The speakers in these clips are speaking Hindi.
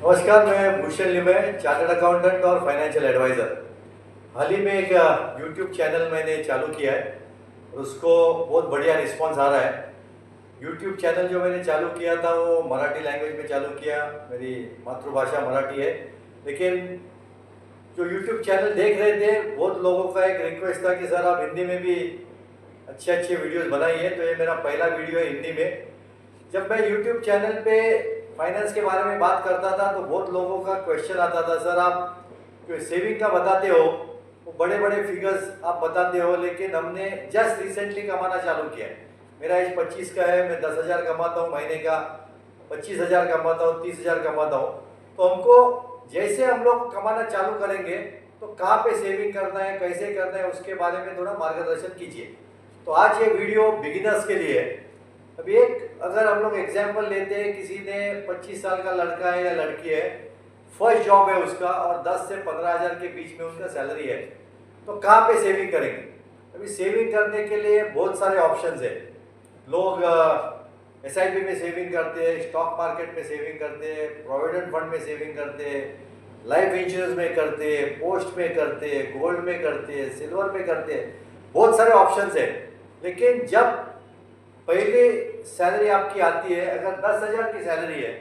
नमस्कार, मैं भूषण लिमय, चार्टर्ड अकाउंटेंट और फाइनेंशियल एडवाइज़र। हाल ही में एक यूट्यूब चैनल मैंने चालू किया है और उसको बहुत बढ़िया रिस्पांस आ रहा है। यूट्यूब चैनल जो मैंने चालू किया था वो मराठी लैंग्वेज में चालू किया, मेरी मातृभाषा मराठी है। लेकिन जो यूट्यूब चैनल देख रहे थे, बहुत लोगों का एक रिक्वेस्ट था कि सर आप हिंदी में भी अच्छे अच्छे वीडियोज़ बनाइए, तो ये मेरा पहला वीडियो है हिंदी में। जब मैं यूट्यूब चैनल पे फाइनेंस के बारे में बात करता था तो बहुत लोगों का क्वेश्चन आता था, सर आप जो सेविंग का बताते हो वो बड़े बड़े फिगर्स आप बताते हो, लेकिन हमने जस्ट रिसेंटली कमाना चालू किया है। मेरा एज 25 का है, मैं 10,000 कमाता हूँ महीने का, 25,000 कमाता हूँ, 30,000 कमाता हूँ। तो हमको जैसे हम लोग कमाना चालू करेंगे तो कहाँ पे सेविंग करना है, कैसे करना है, उसके बारे में थोड़ा मार्गदर्शन कीजिए। तो आज ये वीडियो बिगिनर्स के लिए है। अभी एक अगर हम लोग एग्जाम्पल लेते हैं, किसी ने 25 साल का लड़का है या लड़की है, फर्स्ट जॉब है उसका और 10 से 15,000 के बीच में उनका सैलरी है, तो कहाँ पे सेविंग करेंगे? अभी सेविंग करने के लिए बहुत सारे ऑप्शंस है। लोग एसआईपी में सेविंग करते हैं, स्टॉक मार्केट में सेविंग करते हैं, प्रोविडेंट फंड में सेविंग करते हैं, लाइफ इंश्योरेंस में करते हैं, पोस्ट में करते हैं, गोल्ड में करते हैं, सिल्वर में करते हैं, बहुत सारे ऑप्शंस है। लेकिन जब पहले सैलरी आपकी आती है, अगर 10,000 की सैलरी है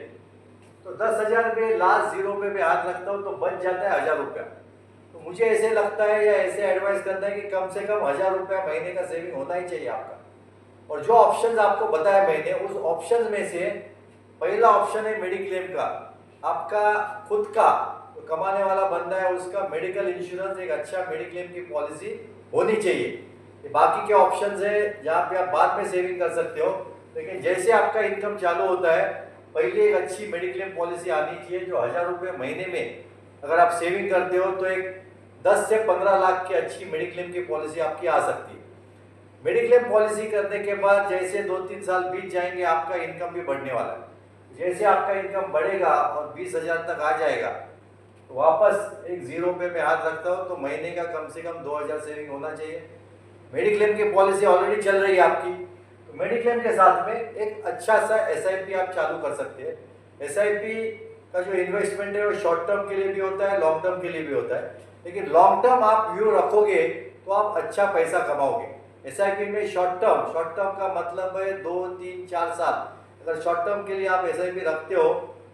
तो 10,000 में लास्ट जीरो पे हाथ रखता हूँ तो बच जाता है 1,000 रुपया। तो मुझे ऐसे लगता है या ऐसे एडवाइस करता है कि कम से कम 1,000 रुपया महीने का सेविंग होना ही चाहिए आपका। और जो ऑप्शंस आपको बताया मैंने, उस ऑप्शंस में से पहला ऑप्शन है मेडिक्लेम का। आपका खुद का जो कमाने वाला बंदा है उसका मेडिकल इंश्योरेंस, एक अच्छा मेडिक्लेम की पॉलिसी होनी चाहिए। ये बाकी के ऑप्शंस है जहाँ पे आप बाद में सेविंग कर सकते हो, लेकिन जैसे आपका इनकम चालू होता है पहले एक अच्छी मेडिक्लेम पॉलिसी आनी चाहिए जो 1,000 रुपये महीने में अगर आप सेविंग करते हो तो एक 10 से 15 लाख की अच्छी मेडिक्लेम की पॉलिसी आपकी आ सकती है। मेडिक्लेम पॉलिसी करने के बाद जैसे 2-3 साल बीत जाएंगे, आपका इनकम भी बढ़ने वाला है। जैसे आपका इनकम बढ़ेगा और 20,000 तक आ जाएगा तो वापस एक जीरो पे मैं हाथ रखता हूँ तो महीने का कम से कम 2,000 सेविंग होना चाहिए। मेडिक्लेम की पॉलिसी ऑलरेडी चल रही है आपकी, तो मेडिक्लेम के साथ में एक अच्छा सा एसआईपी आप चालू कर सकते हैं। एसआईपी का जो इन्वेस्टमेंट है वो शॉर्ट टर्म के लिए भी होता है, लॉन्ग टर्म के लिए भी होता है, लेकिन लॉन्ग टर्म आप व्यू रखोगे तो आप अच्छा पैसा कमाओगे। एसआईपी में शॉर्ट टर्म का मतलब है 2-3-4 साल। अगर शॉर्ट टर्म के लिए आप एसआईपी रखते हो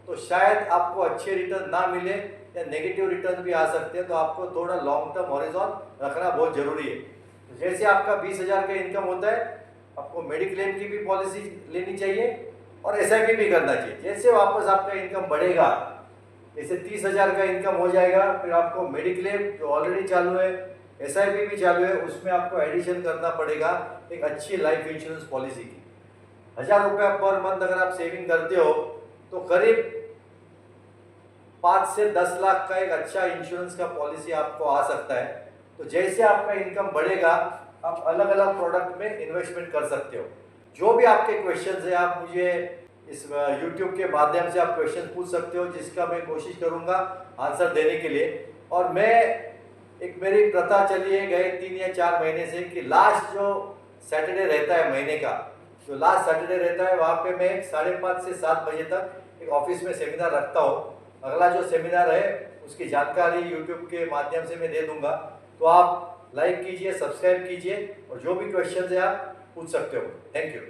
तो शायद आपको अच्छे रिटर्न ना मिले या नेगेटिव रिटर्न भी आ सकते हैं, तो आपको थोड़ा लॉन्ग टर्म हॉरिजॉन रखना बहुत जरूरी है। तो जैसे आपका 20,000 का इनकम होता है, आपको मेडिक्लेम की भी पॉलिसी लेनी चाहिए और एसआईपी भी करना चाहिए। जैसे वापस आपका इनकम बढ़ेगा, जैसे 30,000 का इनकम हो जाएगा, फिर आपको मेडिक्लेम जो ऑलरेडी चालू है, एसआईपी भी चालू है, उसमें आपको एडिशन करना पड़ेगा एक अच्छी लाइफ इंश्योरेंस पॉलिसी की। 1,000 रुपया पर मंथ अगर आप सेविंग करते हो तो करीब 5 से 10 लाख का एक अच्छा इंश्योरेंस का पॉलिसी आपको आ सकता है। तो जैसे आपका इनकम बढ़ेगा आप अलग अलग प्रोडक्ट में इन्वेस्टमेंट कर सकते हो। जो भी आपके क्वेश्चंस है आप मुझे इस यूट्यूब के माध्यम से आप क्वेश्चन पूछ सकते हो, जिसका मैं कोशिश करूंगा आंसर देने के लिए। और मैं एक मेरी प्रथा चली है गए 3 या 4 महीने से कि लास्ट जो सैटरडे रहता है महीने का, जो लास्ट सैटरडे रहता है वहाँ पे मैं 5:30 से 7 बजे तक एक ऑफिस में सेमिनार रखता हूँ। अगला जो सेमिनार है उसकी जानकारी यूट्यूब के माध्यम से मैं दे दूंगा, तो आप लाइक कीजिए, सब्सक्राइब कीजिए और जो भी क्वेश्चन है आप पूछ सकते हो। Thank you.